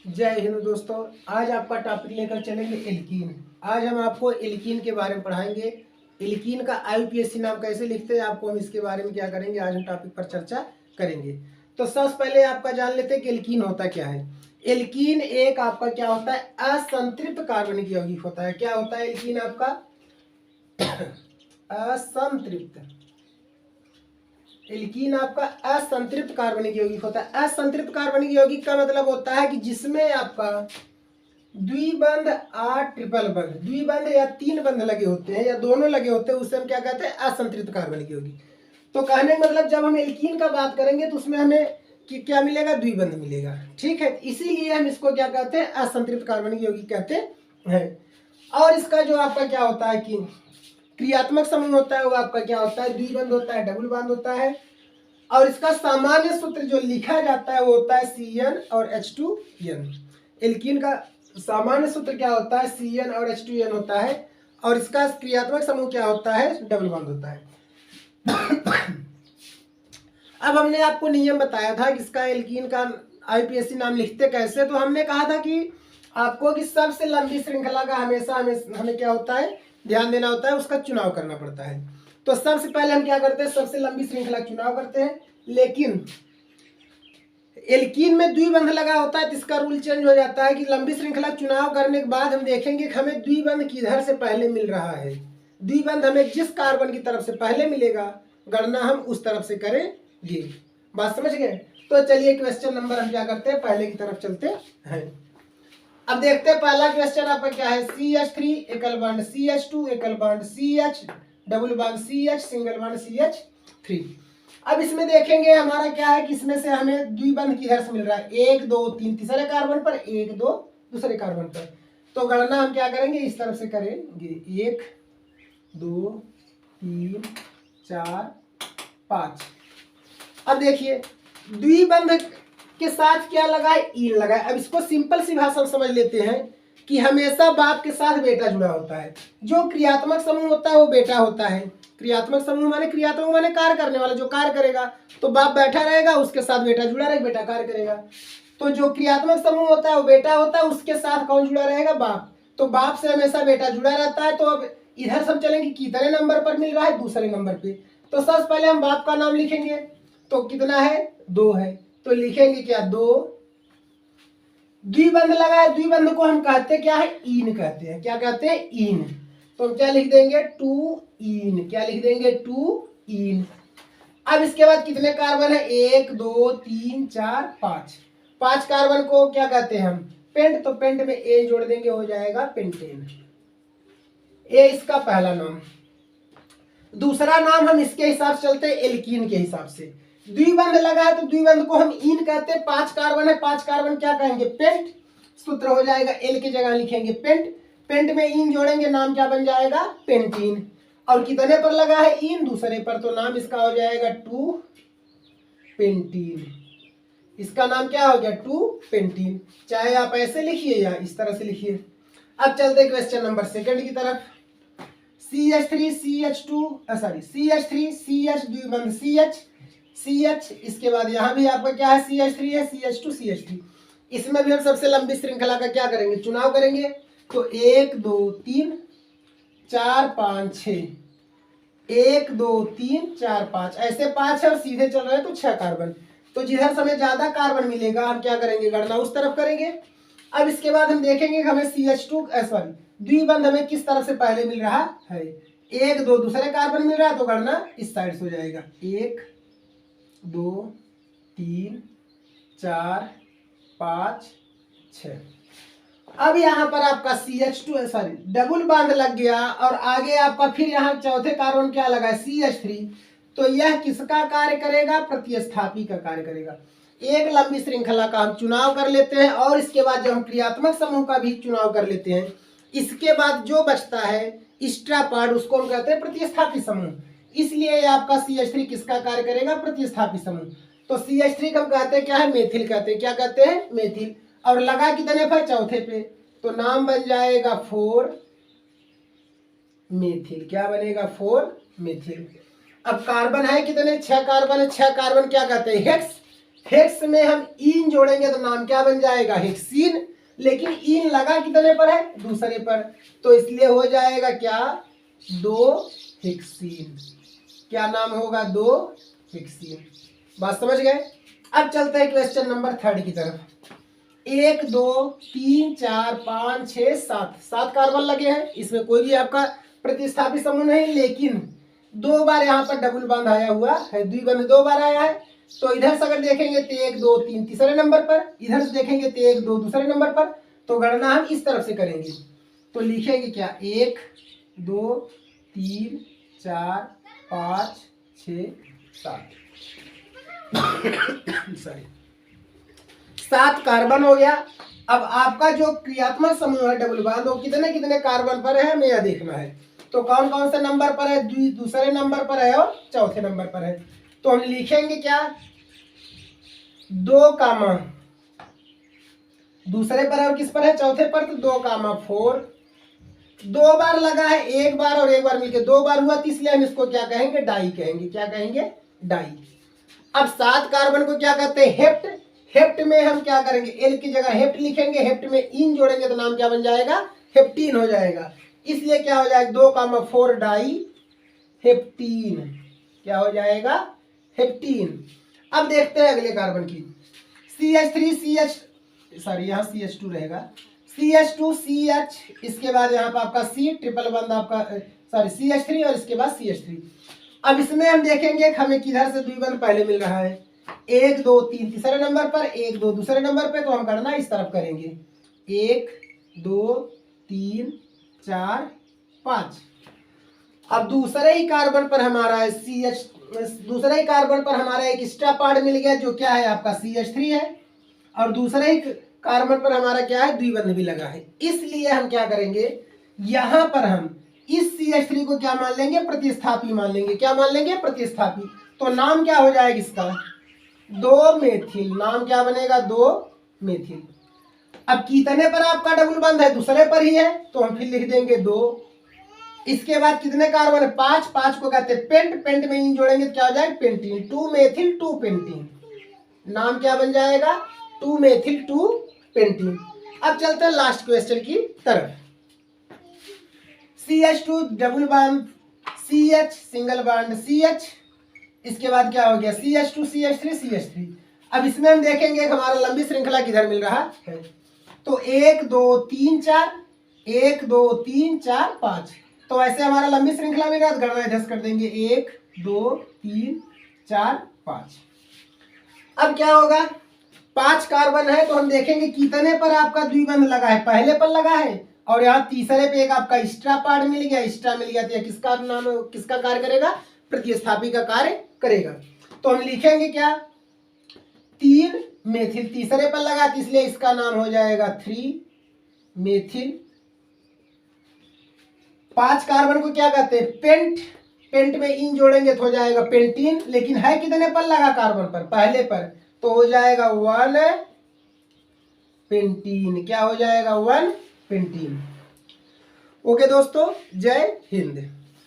जय हिंद दोस्तों। आज आपका टॉपिक लेकर चलेंगे एल्कीन। आज हम आपको एल्कीन के बारे में पढ़ाएंगे। एल्कीन का आईयूपीएसी नाम कैसे लिखते हैं, आपको हम इसके बारे में क्या करेंगे, आज हम टॉपिक पर चर्चा करेंगे। तो सबसे पहले आपका जान लेते हैं कि एल्कीन होता क्या है। एल्कीन एक आपका क्या होता है, असंतृप्त कार्बनिक यौगिक होता है। क्या होता है एल्कीन आपका? असंतृप्त। एल्कीन आपका असंतृप्त कार्बनिक यौगिक होता है। असंतृप्त कार्बनिक यौगिक का मतलब होता है कि जिसमें आपका द्विबंध और ट्रिपल बंध, द्विबंध या तीन बंध लगे होते हैं या दोनों लगे होते हैं, उसे हम क्या कहते हैं, असंतृप्त कार्बनिक यौगिक। तो कहने का मतलब जब हम एल्कीन का बात करेंगे तो उसमें हमें कि क्या मिलेगा, द्विबंध मिलेगा। ठीक है, इसीलिए हम इसको क्या कहते हैं, असंतृप्त कार्बनिक यौगिक कहते हैं। और इसका जो आपका क्या होता है कि क्रियात्मक समूह होता है वो आपका क्या होता है, द्विबंध होता है, डबल बॉन्ड होता है। और इसका सामान्य सूत्र जो लिखा जाता है वो होता है Cn और H2n। एल्कीन का सामान्य सूत्र क्या होता है, Cn और H2n होता है। और इसका क्रियात्मक समूह क्या होता है, डबल बॉन्ड होता है। अब हमने आपको नियम बताया था कि इसका एल्कीन का आईयूपीएसी नाम लिखते कैसे। तो हमने कहा था कि आपको कि सबसे लंबी श्रृंखला का हमेशा हमें क्या होता है, ध्यान देना होता है, उसका चुनाव करना पड़ता है। तो सबसे पहले हम क्या करते हैं, सबसे लंबी श्रृंखला चुनाव करते हैं। लेकिन एल्कीन में द्विबंध लगा होता है तो इसका रूल चेंज हो जाता है कि लंबी श्रृंखला चुनाव करने के बाद हम देखेंगे कि हमें द्विबंध किधर से पहले मिल रहा है। द्विबंध हमें जिस कार्बन की तरफ से पहले मिलेगा, गणना हम उस तरफ से करेंगे। बात समझ गए? तो चलिए क्वेश्चन नंबर हम क्या करते हैं, पहले की तरफ चलते हैं। अब देखते हैं पहला क्वेश्चन आपका क्या है। CH3 एकल बॉन्ड CH2 एकल bond CH double bond CH single bond CH3। अब इसमें देखेंगे हमारा क्या है कि इसमें से हमें द्विबंध किधर से मिल रहा है, 1 2 3 तीसरे कार्बन पर, 1 2 दूसरे कार्बन पर। तो गणना हम क्या करेंगे, इस तरफ से करेंगे, 1 2 3 4 5। अब देखिए द्विबंध के साथ क्या लगा है, ईन लगा है। अब इसको सिंपल सी भाषा में समझ लेते हैं कि हमेशा बाप के साथ बेटा जुड़ा होता है। जो क्रियात्मक समूह होता है वो बेटा होता है। क्रियात्मक समूह माने, क्रियात्मक माने कार्य करने वाला, जो कार्य करेगा तो बाप बैठा रहेगा, उसके साथ बेटा जुड़ा रहेगा, बेटा कार्य करेगा। तो जो क्रियात्मक समूह होता है वो बेटा होता है, उसके साथ कौन जुड़ा रहेगा, बाप। तो बाप से हमेशा बेटा जुड़ा रहता है। तो अब इधर सब चलेंगे, कितने नंबर पर मिल रहा है, दूसरे नंबर पे। तो सबसे पहले हम बाप का नाम लिखेंगे। तो कितना है, 2 है। तो लिखेंगे क्या, 2। द्विबंध लगा है, द्विबंध को हम कहते क्या है, ईन कहते हैं। क्या कहते हैं, ईन। तो हम क्या लिख देंगे, 2 ईन। क्या लिख देंगे, 2 ईन। अब इसके बाद कितने कार्बन है, 1 2 3 4 5। 5 कार्बन को क्या कहते हैं हम, पेंट। तो पेंट में ए जोड़ देंगे, हो जाएगा पेंटेन। ए इसका पहला नाम। दूसरा नाम हम इसके हिसाब से चलते हैं, एल्कीन के हिसाब से। द्विबंध लगा है तो द्विबंध को हम ईन कहते हैं। 5 कार्बन है, 5 कार्बन क्या कहेंगे, पेंट। सूत्र हो जाएगा, एल की जगह लिखेंगे पेंट। पेंट में ईन जोड़ेंगे, नाम क्या बन जाएगा, पेंटीन। और कितने पर लगा है, ईन, दूसरे पर, तो नाम इसका हो जाएगा 2 पेंटीन। इसका नाम क्या हो गया, 2 पेंटीन। चाहे आप ऐसे लिखिए या इस तरह से लिखिए। अब चलते क्वेश्चन नंबर सेकंड की तरफ। CH3 CH2 CH3 CH द्विबंध CH। इसके बाद यहाँ भी आपका क्या है, CH3 है, CH2 CH3। इसमें भी हम सबसे लंबी श्रृंखला का क्या करेंगे, चुनाव करेंगे। तो 1 2 3 4 5 6, 1 2 3 4 5, ऐसे 5 है और सीधे चल रहे हैं तो 6 कार्बन। तो जिधर समय ज्यादा कार्बन मिलेगा हम क्या करेंगे, गणना उस तरफ करेंगे। अब इसके बाद हम देखेंगे हमें CH2 द्विबंध हमें किस तरफ से पहले मिल रहा है, 1 2 दूसरे कार्बन मिल रहा है, तो गणना इस साइड से हो जाएगा, 1 2 3 4 5 6। अब यहाँ पर आपका CH2 डबल बॉन्ड लग गया और आगे आपका फिर यहाँ चौथे कार्बन क्या लगा है, CH3। तो यह किसका कार्य करेगा, प्रतिस्थापी का कार्य करेगा। एक लंबी श्रृंखला का हम चुनाव कर लेते हैं और इसके बाद जब हम क्रियात्मक समूह का भी चुनाव कर लेते हैं, इसके बाद जो बचता है एक्स्ट्रा पार्ट, उसको हम कहते हैं प्रतिस्थापी समूह। इसलिए आपका CH3 किसका कार्य करेगा, प्रतिस्थापी समूह। तो CH3 हम कहते हैं क्या है, मेथिल कहते हैं। क्या कहते हैं, मेथिल। और लगा कितने पर, चौथे पे, तो नाम बन जाएगा 4 मेथिल। क्या बनेगा, 4 मेथिल। अब कार्बन है कितने, 6 कार्बन है। 6 कार्बन क्या कहते हैं, हेक्स। हेक्स में हम इन जोड़ेंगे तो नाम क्या बन जाएगा, हेक्सीन। लेकिन इन लगा कितने पर है, दूसरे पर, तो इसलिए हो जाएगा क्या, 2 हेक्सीन। क्या नाम होगा, 2 हेक्सीन। बात समझ गए। अब चलते हैं क्वेश्चन नंबर 3 की तरफ। 1 2 3 4 5 6 7 7 कार्बन लगे हैं। इसमें कोई भी आपका प्रतिस्थापित समूह नहीं, लेकिन 2 बार यहाँ पर डबल बॉन्ड आया हुआ है, द्विबंध 2 बार आया है। तो इधर से अगर देखेंगे तो 1 2 3 तीसरे नंबर पर, इधर से देखेंगे तो 1 2 दूसरे नंबर पर। तो गणना हम इस तरफ से करेंगे, तो लिखेंगे क्या, 1 2 3 4 5 6 7 सॉरी 7 कार्बन हो गया। अब आपका जो क्रियात्मक समूह है डबल बॉन्ड, वो कितने कितने कार्बन पर है हमें यह देखना है। तो कौन कौन से नंबर पर है, दूसरे नंबर पर है और चौथे नंबर पर है। तो हम लिखेंगे क्या, 2 कामा दूसरे पर है और किस पर है, चौथे पर, तो 2 कामा 4। 2 बार लगा है, 1 बार और 1 बार मिलकर 2 बार हुआ, तो इसलिए हम इसको क्या कहेंगे, डाई कहेंगे। क्या कहेंगे, डाई। अब 7 कार्बन को क्या कहते हैं, हेप्ट। हेप्ट में हम क्या करेंगे, एल की जगह हेप्ट लिखेंगे, हेप्ट में इन जोड़ेंगे तो नाम क्या बन जाएगा, हेप्टीन हो जाएगा। इसलिए क्या हो जाएगा, 2 कामा 4 डाई हेप्टीन। क्या हो जाएगा, हेप्टीन। अब देखते हैं अगले कार्बन की, CH3 सॉरी यहाँ CH2 रहेगा, CH2CH, इसके बाद यहाँ पर आपका C ट्रिपल बंद आपका सॉरी CH3 और इसके बाद CH3। अब इसमें हम देखेंगे हमें किधर से द्विबंध पहले मिल रहा है, 1 2 3 तीसरे नंबर पर, 1 2 दूसरे नंबर पे। तो हम करना इस तरफ करेंगे, 1 2 3 4 5। अब दूसरे ही कार्बन पर हमारा है दूसरे ही कार्बन पर हमारा एक एक्स्ट्रा पार्ट मिल गया, जो क्या है आपका CH3 है। और दूसरे ही कार्बन पर हमारा क्या है, द्विबंध भी लगा है। इसलिए हम क्या करेंगे, यहां पर हम इस CH3 को क्या मान लेंगे, प्रतिस्थापी मान लेंगे। क्या मान लेंगे, प्रतिस्थापी। तो नाम क्या हो जाएगा इसका, 2 मेथिल। नाम क्या बनेगा, 2 मेथिल। अब कितने पर आपका डबल बंध है, दूसरे पर ही है, तो हम फिर लिख देंगे 2। इसके बाद कितने कार्बन है, 5। 5 को कहते हैं पेंट। पेंट में इन जोड़ेंगे तो क्या हो जाएगा, पेंटीन। 2 methyl 2 pentene. नाम क्या बन जाएगा, 2 मेथिल 2 पेंटीन। अब चलते हैं लास्ट क्वेश्चन की तरफ। CH2 double bond, CH single bond CH, इसके बाद क्या हो गया, CH2 CH3 CH3। अब इसमें हम देखेंगे हमारा लंबी श्रृंखला किधर मिल रहा है। तो 1 2 3 4, 1 2 3 4 5। तो ऐसे हमारा लंबी श्रृंखला में गणना इधर कर देंगे, 1 2 3 4 5। अब क्या होगा, 5 कार्बन है, तो हम देखेंगे कितने पर आपका द्विबंध लगा है, पहले पर लगा है। और यहाँ तीसरे पे एक आपका एक्स्ट्रा पार्ट मिल गया, एक्स्ट्रा मिल गया, तो यह किसका नाम, किसका कार्य करेगा, प्रतिस्थापी का कार्य करेगा। तो हम लिखेंगे क्या, 3 मेथिल तीसरे पर लगा, तो इसलिए इसका नाम हो जाएगा 3 मेथिल। 5 कार्बन को क्या कहते हैं, पेंट। पेंट में इन जोड़ेंगे तो हो जाएगा पेंटीन। लेकिन है कितने पर लगा, कार्बन पर, पहले पर, तो हो जाएगा 1 पेंटीन। क्या हो जाएगा, 1 पेंटीन। ओके दोस्तों, जय हिंद।